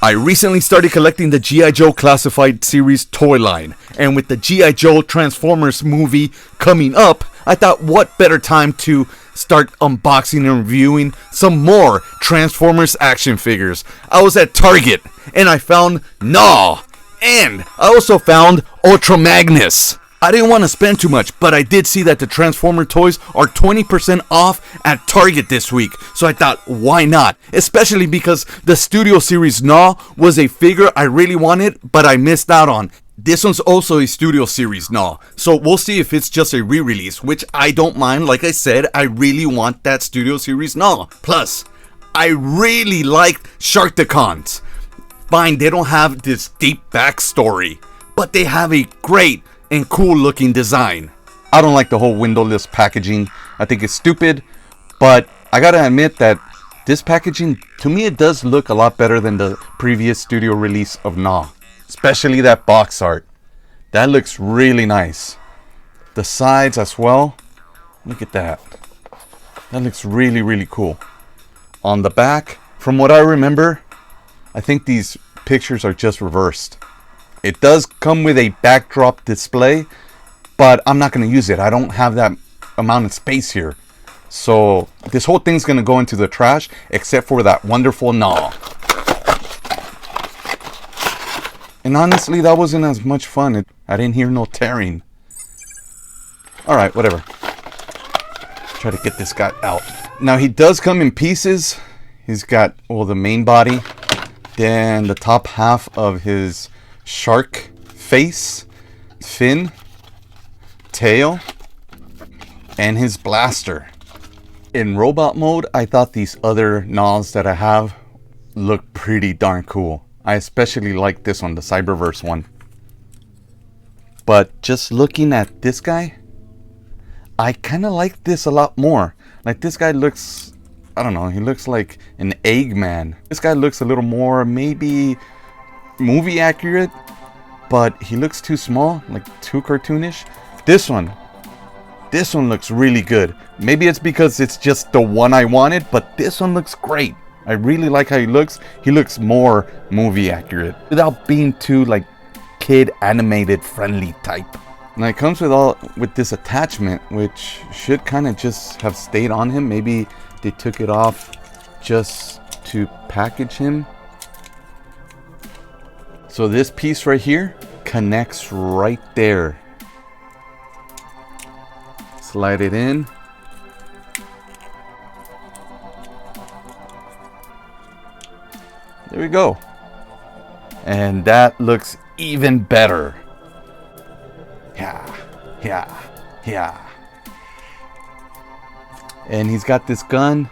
I recently started collecting the G.I. Joe Classified Series toy line, and with the G.I. Joe Transformers movie coming up, I thought what better time to start unboxing and reviewing some more Transformers action figures. I was at Target, and I found Gnaw, and I also found Ultra Magnus. I didn't want to spend too much, but I did see that the Transformer toys are 20% off at Target this week. So I thought, why not? Especially because the Studio Series Gnaw was a figure I really wanted, but I missed out on. This one's also a Studio Series Gnaw. So we'll see if it's just a re-release, which I don't mind. Like I said, I really want that Studio Series Gnaw. Plus, I really liked Sharkticons. Fine, they don't have this deep backstory, but they have a great and cool looking design. I don't like the whole windowless packaging. I think it's stupid, but I gotta admit that this packaging, to me, it does look a lot better than the previous studio release of Gnaw. Especially that box art. That looks really nice. The sides as well. Look at that. That looks really, really cool. On the back, from what I remember, I think these pictures are just reversed. It does come with a backdrop display, but I'm not going to use it. I don't have that amount of space here. So this whole thing's going to go into the trash, except for that wonderful Gnaw. And honestly, that wasn't as much fun. I didn't hear no tearing. Alright, whatever. Try to get this guy out. Now he does come in pieces. He's got, well, the main body, then the top half of his shark face, fin, tail, and his blaster. In robot mode, I thought these other Gnaws that I have look pretty darn cool. I especially like this one, the Cyberverse one. But just looking at this guy, I kind of like this a lot more. Like, this guy looks, I don't know, he looks like an Eggman. This guy looks a little more maybe movie accurate, but he looks too small, like too cartoonish. This one looks really good. Maybe it's because it's just the one I wanted, but this one looks great. I really like how he looks. He looks more movie accurate without being too like kid animated friendly type. Now it comes with this attachment, which should kind of just have stayed on him. Maybe they took it off just to package him. So this piece right here connects right there. Slide it in. There we go. And that looks even better. Yeah. And he's got this gun,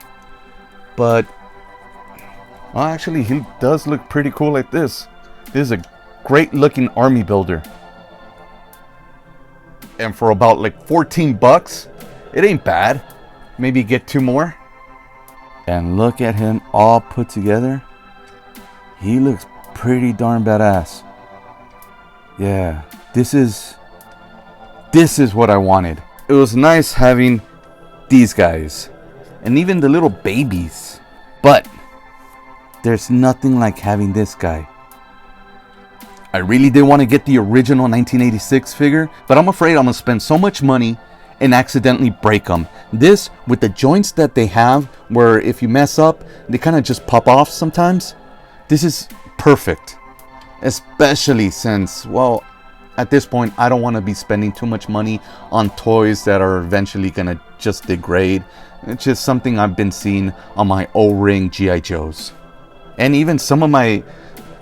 but well, actually he does look pretty cool like this. This is a great looking army builder. And for about like 14 bucks, it ain't bad. Maybe get 2 more. And look at him all put together. He looks pretty darn badass. Yeah, this is what I wanted. It was nice having these guys and even the little babies, but there's nothing like having this guy. I really did want to get the original 1986 figure, but I'm afraid I'm gonna spend so much money and accidentally break them. This, with the joints that they have, where if you mess up, they kind of just pop off sometimes. This is perfect, especially since, well, at this point, I don't want to be spending too much money on toys that are eventually going to just degrade. It's just something I've been seeing on my O-ring G.I. Joes. And even some of my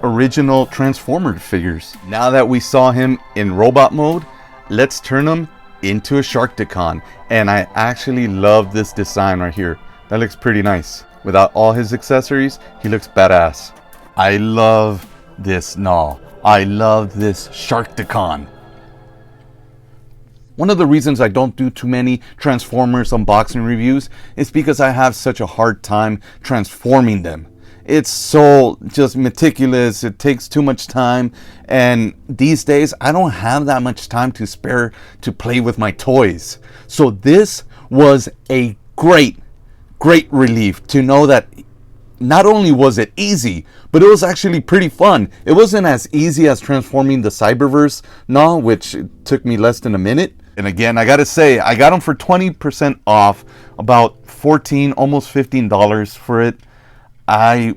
original Transformer figures. Now that we saw him in robot mode, let's turn him into a Sharkticon. And I actually love this design right here. That looks pretty nice. Without all his accessories, he looks badass. I love this Gnaw. I love this Sharkticon. One of the reasons I don't do too many Transformers unboxing reviews is because I have such a hard time transforming them. It's so just meticulous, it takes too much time, and these days I don't have that much time to spare to play with my toys. So this was a great relief to know that not only was it easy, but it was actually pretty fun. It wasn't as easy as transforming the Cyberverse Gnaw, which took me less than a minute. And again, I gotta say, I got them for 20% off, about $14, almost $15 for it. I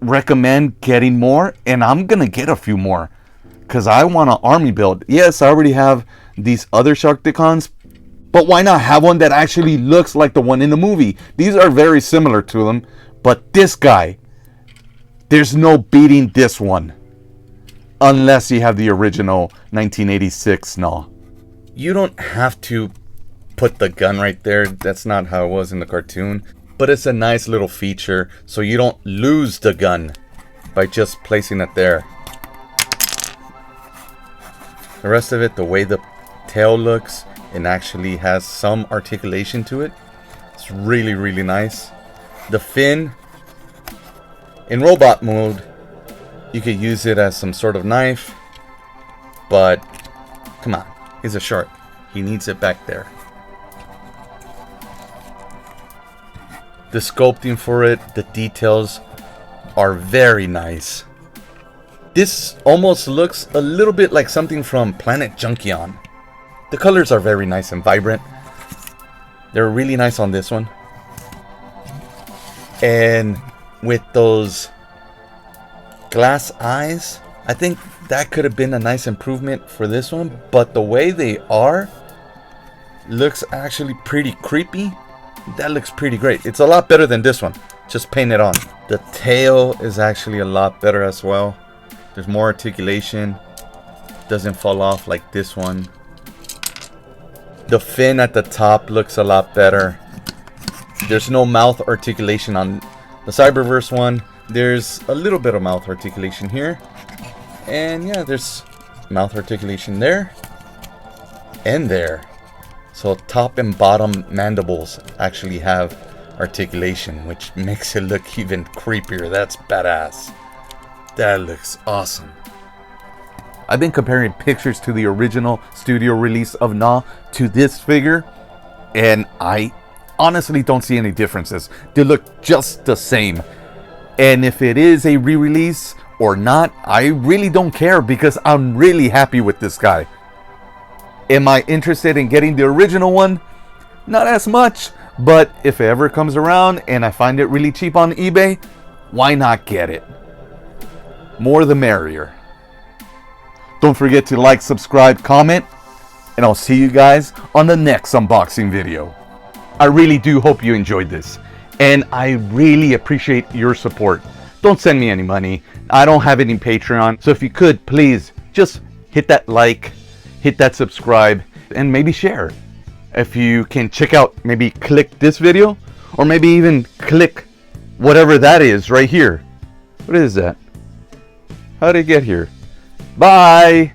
recommend getting more, and I'm gonna get a few more because I want an army build. Yes, I already have these other Sharkticons, but why not have one that actually looks like the one in the movie? These are very similar to them, but this guy, there's no beating this one unless you have the original 1986 Gnaw. You don't have to put the gun right there. That's not how it was in the cartoon. But it's a nice little feature so you don't lose the gun by just placing it there. The rest of it, the way the tail looks, it actually has some articulation to it. It's really, really nice. The fin, in robot mode, you could use it as some sort of knife. But, come on, he's a shark. He needs it back there. The sculpting for it, the details are very nice. This almost looks a little bit like something from Planet Junkion. The colors are very nice and vibrant. They're really nice on this one. And with those glass eyes, I think that could have been a nice improvement for this one. But the way they are looks actually pretty creepy. That looks pretty great. It's a lot better than this one. Just paint it on. The tail is actually a lot better as well. There's more articulation. Doesn't fall off like this one. The fin at the top looks a lot better. There's no mouth articulation on the Cyberverse one. There's a little bit of mouth articulation here. And yeah, there's mouth articulation there. And there. So top and bottom mandibles actually have articulation, which makes it look even creepier. That's badass. That looks awesome. I've been comparing pictures to the original studio release of Gnaw to this figure, and I honestly don't see any differences. They look just the same. And if it is a re-release or not, I really don't care because I'm really happy with this guy. Am I interested in getting the original one? Not as much, but if it ever comes around and I find it really cheap on eBay, why not get it? More the merrier. Don't forget to like, subscribe, comment, and I'll see you guys on the next unboxing video. I really do hope you enjoyed this, and I really appreciate your support. Don't send me any money. I don't have any Patreon, so if you could, please just hit that like, hit that subscribe, and maybe share. If you can check out, maybe click this video, or maybe even click whatever that is right here. What is that? How did it get here? Bye!